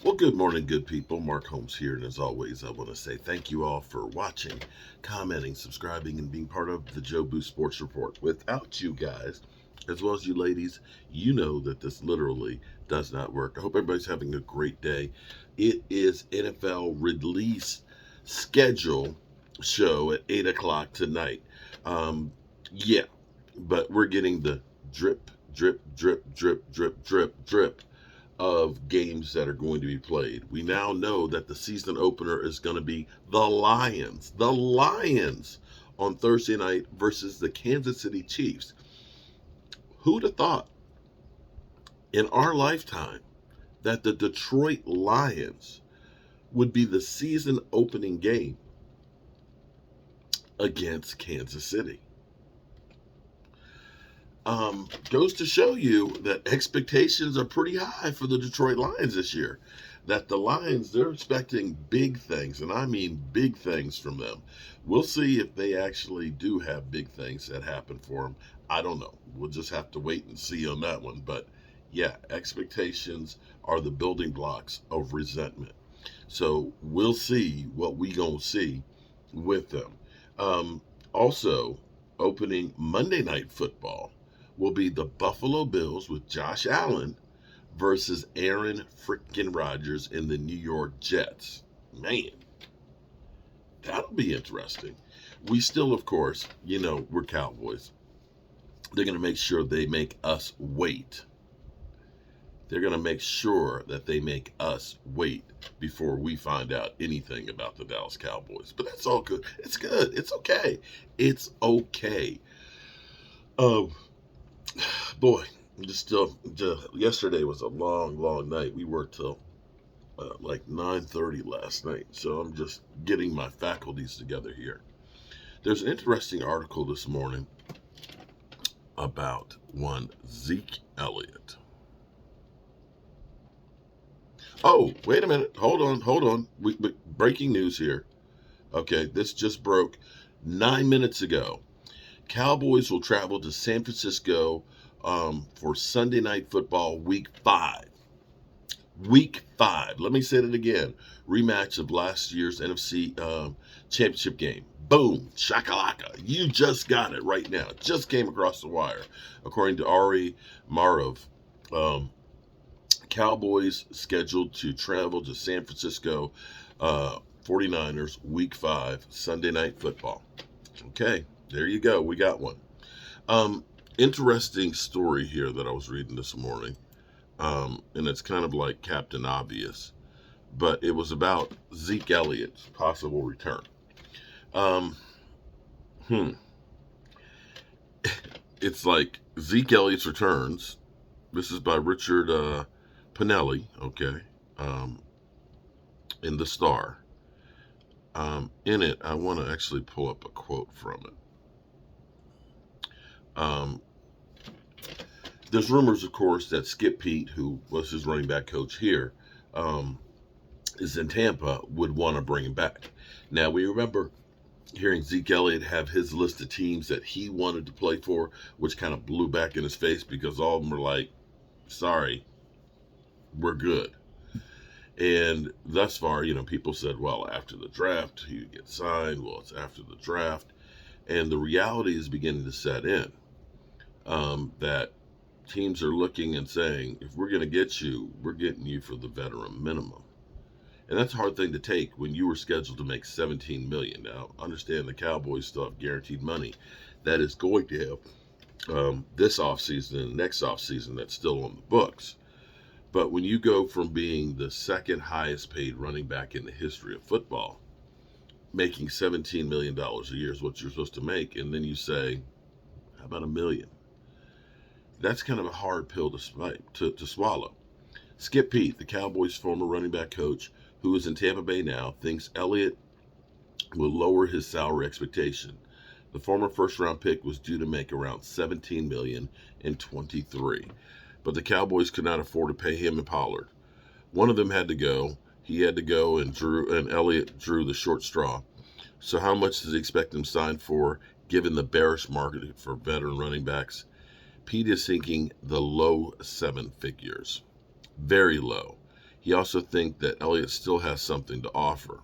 Well, good morning, good people. Mark Holmes here, and as always, I want to say thank you all for watching, commenting, subscribing, and being part of the Joe Boo Sports Report. Without you guys, as well as you ladies, you know that this literally does not work. I hope everybody's having a great day. It is NFL release schedule show at 8 o'clock tonight. Um, yeah, but we're getting the drip, drip, drip, drip, drip, drip, drip of games that are going to be played. We now know that the season opener is going to be the Lions. The Lions on Thursday night versus the Kansas City Chiefs. Who'd have thought in our lifetime that the Detroit Lions would be the season opening game against Kansas City? Goes to show you that expectations are pretty high for the Detroit Lions this year. That the Lions, they're expecting big things, and I mean big things from them. We'll see if they actually do have big things that happen for them. I don't know. We'll just have to wait and see on that one. But yeah, expectations are the building blocks of resentment. So we'll see what we gonna see with them. Also, opening Monday Night Football will be the Buffalo Bills with Josh Allen versus Aaron freaking Rodgers in the New York Jets. Man, that'll be interesting. We still, of course, we're Cowboys. They're going to make sure they make us wait. They're going to make sure that they make us wait before we find out anything about the Dallas Cowboys. But that's all good. It's good. It's okay. It's okay. Um, Boy, just yesterday was a long, long night. We worked till like 9:30 last night, so I'm just getting my faculties together here. There's an interesting article this morning about one Zeke Elliott. Oh, wait a minute. Hold on. Breaking news here. Okay, this just broke 9 minutes ago. Cowboys will travel to San Francisco for Sunday Night Football Week 5. Week 5. Let me say it again. Rematch of last year's NFC Championship game. Boom. Shakalaka. You just got it right now. Just came across the wire. According to Ari Marov, um, Cowboys scheduled to travel to San Francisco 49ers Week 5 Sunday Night Football. Okay, there you go. We got one. Interesting story here that I was reading this morning. And it's kind of like Captain Obvious, but it was about Zeke Elliott's possible return. Um, hmm. It's like Zeke Elliott's returns. This is by Richard Pinelli, okay, um, in The Star. In it, I want to actually pull up a quote from it. Um, there's rumors, of course, that Skip Pete, who was his running back coach here, um, is in Tampa, would want to bring him back. Now, we remember hearing Zeke Elliott have his list of teams that he wanted to play for, which kind of blew back in his face because all of them were like, sorry, we're good. And thus far, people said, well, after the draft, he would get signed. Well, it's after the draft. And the reality is beginning to set in that teams are looking and saying, if we're going to get you, we're getting you for the veteran minimum. And that's a hard thing to take when you were scheduled to make $17 million. Now, understand the Cowboys still have guaranteed money that is going to have this offseason and next offseason that's still on the books. But when you go from being the second highest paid running back in the history of football, making $17 million a year is what you're supposed to make, and then you say, how about $1 million? That's kind of a hard pill to swallow. Skip Pete, the Cowboys' former running back coach, who is in Tampa Bay now, thinks Elliott will lower his salary expectation. The former first-round pick was due to make around $17 million in 23, but the Cowboys could not afford to pay him and Pollard. One of them had to go. He had to go, and Elliott drew the short straw. So how much does he expect him signed for, given the bearish market for veteran running backs? Pete is thinking the low seven figures. Very low. He also thinks that Elliott still has something to offer.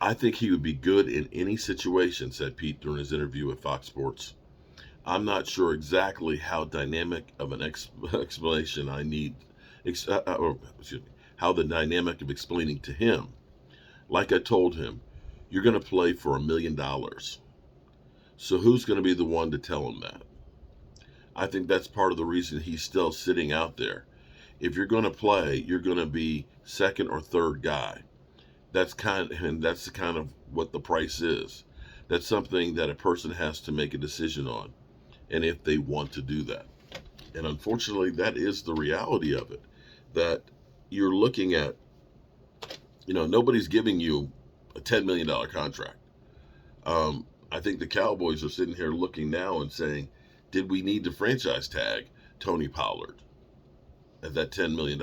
I think he would be good in any situation, said Pete during his interview with Fox Sports. I'm not sure exactly how dynamic of an explanation I need, or excuse me, how the dynamic of explaining to him. Like I told him, you're going to play for $1 million. So who's going to be the one to tell him that? I think that's part of the reason he's still sitting out there. If you're going to play, you're going to be second or third guy. That's the kind of what the price is. That's something that a person has to make a decision on, and if they want to do that. And unfortunately, that is the reality of it. That you're looking at, nobody's giving you a $10 million contract. I think the Cowboys are sitting here looking now and saying, did we need to franchise tag Tony Pollard at that $10 million?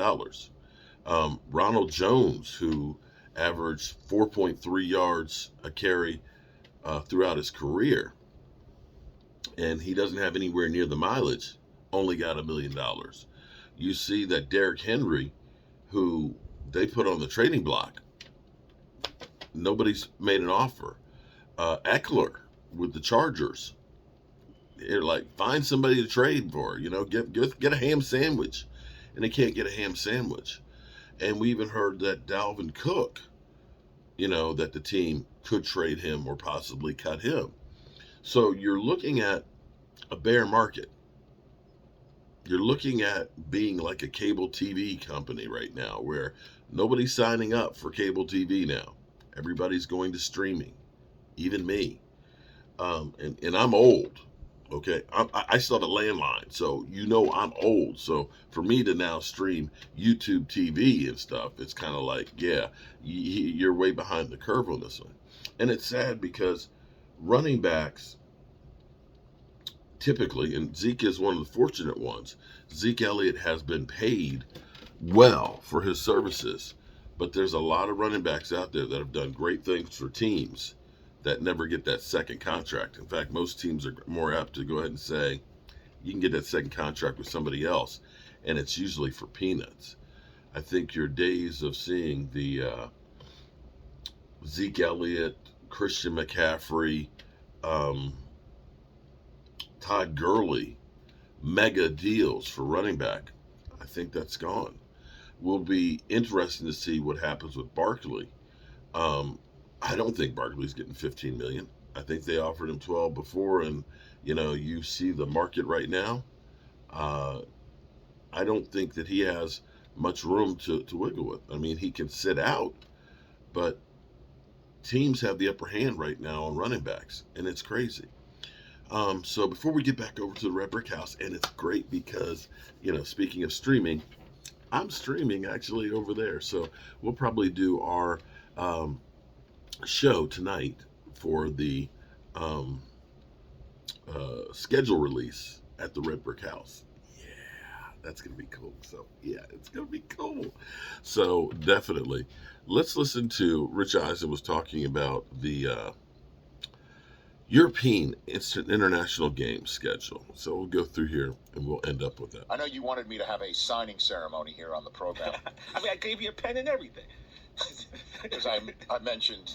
Ronald Jones, who averaged 4.3 yards a carry throughout his career, and he doesn't have anywhere near the mileage, only got $1 million. You see that Derrick Henry, who they put on the trading block, nobody's made an offer. Eckler with the Chargers, they're like, find somebody to trade for, get a ham sandwich, and they can't get a ham sandwich. And we even heard that Dalvin Cook, that the team could trade him or possibly cut him. So you're looking at a bear market. You're looking at being like a cable TV company right now, where nobody's signing up for cable TV now. Everybody's going to streaming, even me. And I'm old. Okay, I still have a landline, so I'm old. So for me to now stream YouTube TV and stuff, it's kind of like, yeah, you're way behind the curve on this one. And it's sad because running backs typically, and Zeke is one of the fortunate ones, Zeke Elliott has been paid well for his services, but there's a lot of running backs out there that have done great things for teams that never get that second contract. In fact, most teams are more apt to go ahead and say, you can get that second contract with somebody else, and it's usually for peanuts. I think your days of seeing the Zeke Elliott, Christian McCaffrey, Todd Gurley, mega deals for running back, I think that's gone. Will be interesting to see what happens with Barkley. I don't think Barkley's getting 15 million. I think they offered him 12 before, and you see the market right now. I don't think that he has much room to wiggle with. I mean, he can sit out, but teams have the upper hand right now on running backs, and it's crazy. So before we get back over to the Red Brick House, and it's great because, speaking of streaming, I'm streaming actually over there. So we'll probably do our show tonight for the schedule release at the Red Brick House. Yeah, that's going to be cool. So, yeah, it's going to be cool. So, definitely. Let's listen to Rich Eisen was talking about the European International Games schedule. So we'll go through here and we'll end up with that. I know you wanted me to have a signing ceremony here on the program. I mean, I gave you a pen and everything. Because I mentioned,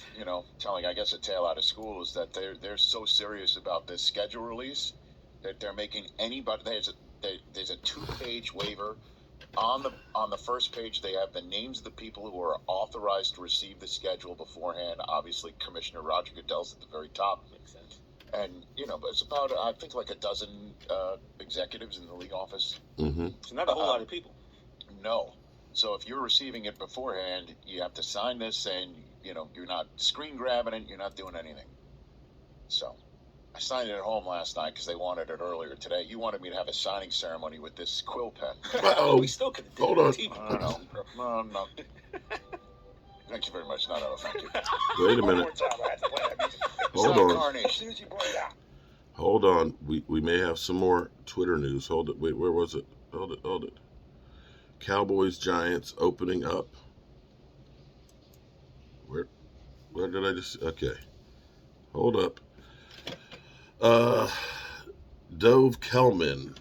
telling, I guess, a tale out of school is that they're so serious about this schedule release that they're making anybody. There's a 2-page waiver. On the first page, they have the names of the people who are authorized to receive the schedule beforehand. Obviously, Commissioner Roger Goodell's at the very top. Makes sense. And, but it's about, I think, like a dozen executives in the league office. Mm-hmm. It's not a whole lot of people. No. So if you're receiving it beforehand, you have to sign this saying, you're not screen grabbing it, you're not doing anything. So I signed it at home last night because they wanted it earlier today. You wanted me to have a signing ceremony with this quill pen. Uh-oh. We still could have Hold on. No. Thank you very much. No, thank you. Wait a minute. Hold on. Carnation. Hold on. We may have some more Twitter news. Hold it. Wait, where was it? Hold it. Cowboys Giants opening up. Where did I just? Okay. Hold up. Dove Kelman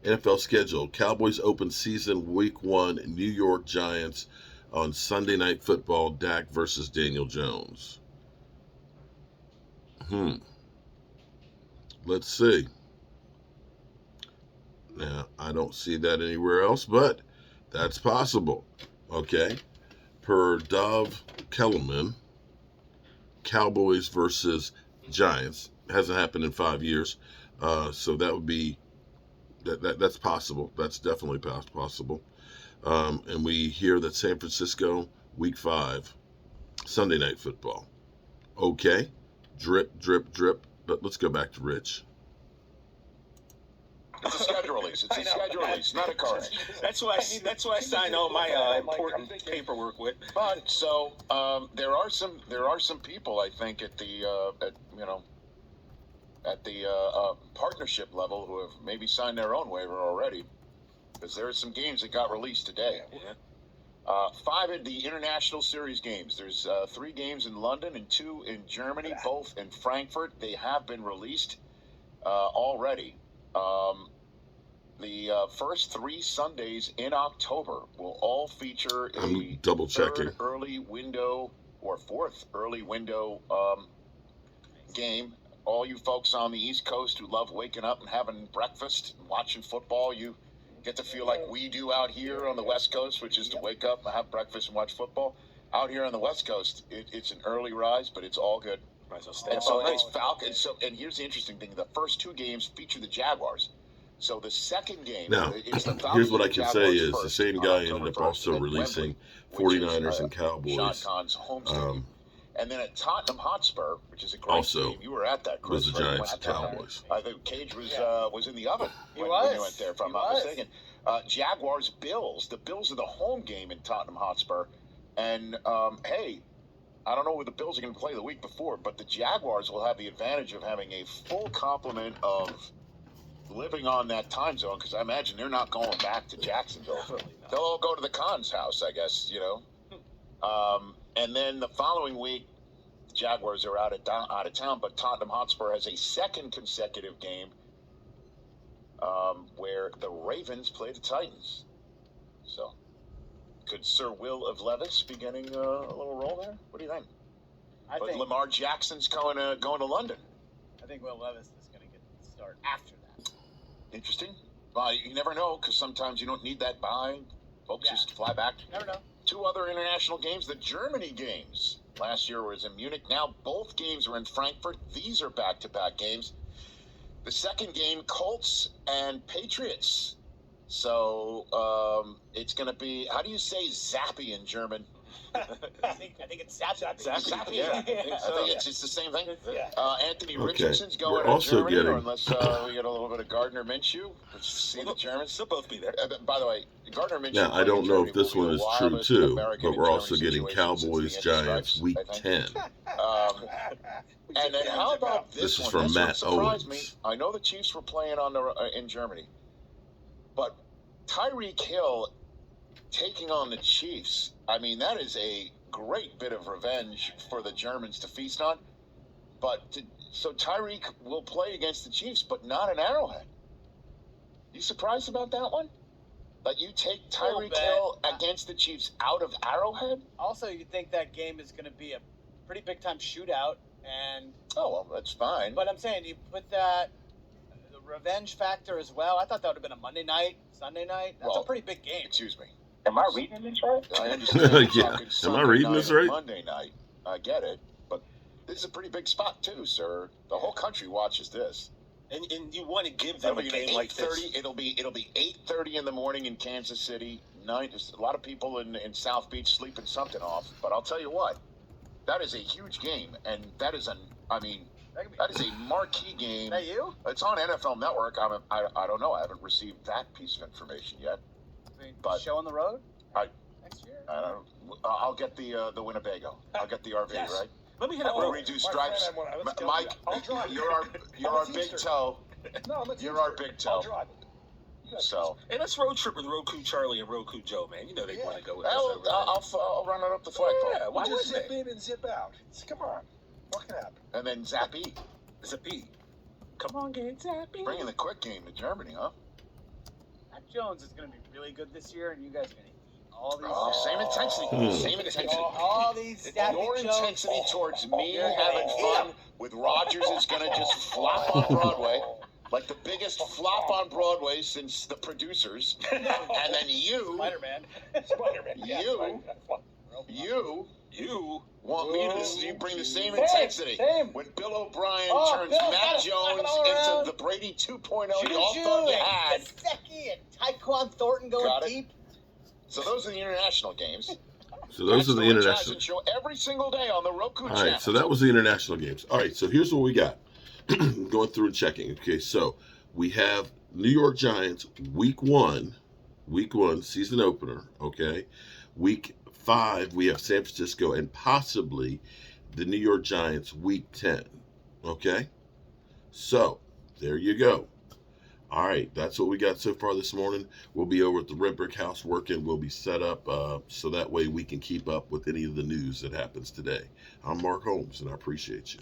NFL schedule. Cowboys open season week 1, New York Giants on Sunday Night Football, Dak versus Daniel Jones. Let's see. Now, I don't see that anywhere else, but that's possible. Okay. Per Dov Kellerman, Cowboys versus Giants. Hasn't happened in 5 years. So that would be, that's possible. That's definitely possible. And we hear that San Francisco, week 5, Sunday Night Football. Okay. Drip, drip, drip. But let's go back to Rich. It's a schedule release. It's a schedule release, not a card. That's why I sign all my important paperwork with. But so there are some people, I think, at the partnership level who have maybe signed their own waiver already, because there are some games that got released today. Yeah. 5 of the international series games. There's 3 games in London and 2 in Germany, both in Frankfurt. They have been released already. The first 3 Sundays in October will all feature a double checking. third early window or fourth early window game. All you folks on the East Coast who love waking up and having breakfast and watching football, you get to feel like we do out here on the West Coast, which is to wake up and have breakfast and watch football. Out here on the West Coast, it's an early rise, but it's all good. And so it's Falcons. So, and here's the interesting thing: the first 2 games feature the Jaguars. So the second game, now, it's the here's what I can Jaguars say is first, the same guy October ended up 1st, also at releasing Wembley, 49ers and Shad Cowboys. Khan's home stadium. And then at Tottenham Hotspur, which is a great Also game. You were at that, Chris. was the Giants and Cowboys. I think Cage was in the oven when you went there, if I'm not mistaken. Jaguars, Bills. The Bills are the home game in Tottenham Hotspur. And, hey, I don't know where the Bills are going to play the week before, but the Jaguars will have the advantage of having a full complement of living on that time zone, because I imagine they're not going back to Jacksonville. They'll all go to the Khan's house, I guess, And then the following week, the Jaguars are out of town, but Tottenham Hotspur has a second consecutive game where the Ravens play the Titans. So, could Sir Will of Levis be getting a little role there? What do you think? I think Lamar Jackson's going to London. I think Will Levis is going to get the start after that. Interesting. Well, you never know, because sometimes you don't need that bye. Folks just fly back. Never know. 2 other international games. The Germany games last year was in Munich. Now both games are in Frankfurt. These are back-to-back games. The second game, Colts and Patriots. So it's going to be, how do you say zappy in German? I think it's zappy. Zappy. Yeah. I think it's the same thing. Yeah. Anthony Richardson's going We're to also Germany, getting... or unless we get a little bit of Gardner Minshew. Let's see the Germans. They'll both be there. By the way, Gardner Minshew. Now, I don't know if this one is true too, but we're also getting Cowboys Giants week 10. And then how about this one? is from This Matt one surprised Owens. me. I know the Chiefs were playing in Germany, but Tyreek Hill taking on the Chiefs. I mean, that is a great bit of revenge for the Germans to feast on. So Tyreek will play against the Chiefs, but not in Arrowhead. You surprised about that one? That you take Tyreek Hill against the Chiefs out of Arrowhead? Also, you think that game is going to be a pretty big-time shootout, and... Oh, well, that's fine. But I'm saying, you put the revenge factor as well. I thought that would have been a Monday night, Sunday night. That's a pretty big game. Excuse me. Am I reading this right? I understand. Yeah. Am I reading this right? Monday night. I get it. But this is a pretty big spot, too, sir. The whole country watches this. And you want to give them a game like this. It'll be 8:30 in the morning in Kansas City. A lot of people in South Beach sleeping something off. But I'll tell you what, that is a huge game, and that is a marquee game. Is that you? It's on NFL Network. I don't know. I haven't received that piece of information yet. But show on the road next year. I'll get the Winnebago. I'll get the RV, right? Let me hit up. We'll redo stripes. Mike, you're our big toe. No, you're our big toe. I'll drive it. So. Hey, let's road trip with Roku Charlie and Roku Joe, man. You know they want to go with us. I'll run it up the flagpole. Yeah, why We'll just wouldn't zip in and zip out. Come on. What can happen? And then Zappy. Zappy. Come on, get Zappy. Bringing the quick game to Germany, huh? Mac Jones is going to be really good this year, and you guys are going to eat all these. Same intensity. Same intensity. All these staffing Your jokes. intensity towards me You're having gonna fun with Rodgers is going to just flop on Broadway. Like the biggest flop on Broadway since The Producers. And then you, Spider-Man. you want me to you bring the same Same, intensity. same. When Bill O'Brien Oh, turns Bill, Mac gotta smack Jones it all around. into the Brady 2.0, the Juju all-thought you and had. Gesicki and Tyquan Thornton going Got it. deep. So those are the international games. So those are the international. Show every single day on the Roku All channel. right, so that was the international games. All right, so here's what we got. Going through and checking. Okay, so we have New York Giants week one, season opener. Okay, week 5 we have San Francisco and possibly the New York Giants week 10. Okay, so there you go. All right, that's what we got so far this morning. We'll be over at the Red Brick House working. We'll be set up so that way we can keep up with any of the news that happens today. I'm Mark Holmes, and I appreciate you.